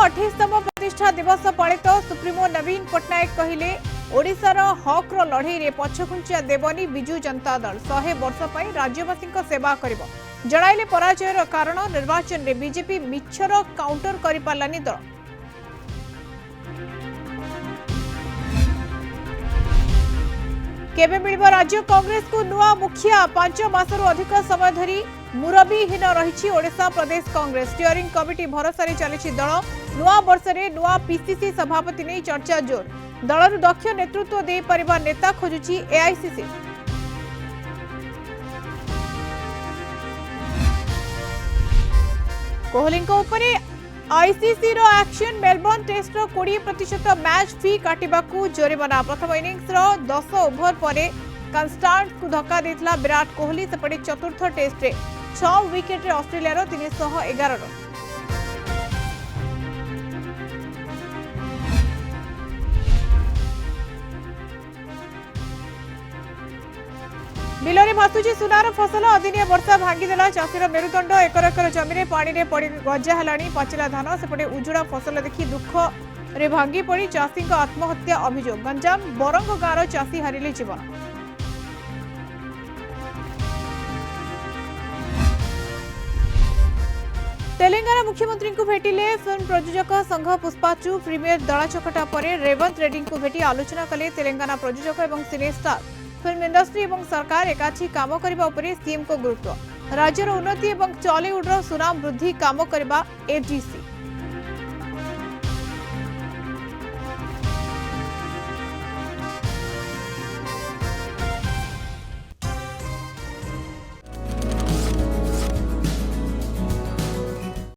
28तम प्रतिष्ठा दिवस पालित सुप्रीमो नवीन पट्टनायक कहले ओडिशार हक्र लड़ई पछघुंचा देवनी विजु जनता दल 100 वर्ष पर राज्यवासी सेवा करिब जणाइले पराजयर कारण निर्वाचन में बीजेपी मिछर काउंटर करि पारलानी दल। केबे मिलिब राज्य कांग्रेस को नुआ मुखिया 5 मासरू अधिक समय धरी मुरबीहीन रही ओडिशा प्रदेश कांग्रेस स्टीयरिंग कमिटी भरोसा चली दल। नुआ वर्ष में नुआ पीसीसी सभापति नहीं चर्चा जोर दलर दक्ष नेतृत्व दे परिबा नेता खोजुची एआईसीसी। कोहली आईसीसी रो एक्शन मेलबर्न टेस्ट रो 20% मैच फी काटिबाकू जोरिमाना प्रथम इनिंग्स रो 10 ओभर पर कंस्टांट को धक्का देथिला विराट कोहली सेपटे चतुर्थ टेस्ट रे 6 विकेट रे ऑस्ट्रेलिया रो 311 रन। बिलरे भासुची सुनार फसल अदिनिया वर्षा भांगीदेला चाषीर मेरुदंड एकर एकर जमीन पानी रे पड़ी गजा हेलाणी पाचिला धान सेपटे उजुड़ा फसल देखि दुख रे भांगी पड़ी चाषी आत्महत्या अभियोग गंजाम बरंग गाँव चाषी हारिले जीवन। तेलंगाना मुख्यमंत्री को भेटिले फिल्म प्रयोजक संघ पुष्पाचू प्रीमियर दला चकटा पर रेवंत रेड्डी को भेटी आलोचना कले तेलंगाना प्रयोजक और सिने स्टार फिल्म इंडस्ट्री और सरकार एकाठी काम करने सीएम को गुरुत्व राज्यर उन्नति और टॉलीवुड सुनाम वृद्धि काम करने एफडीसी।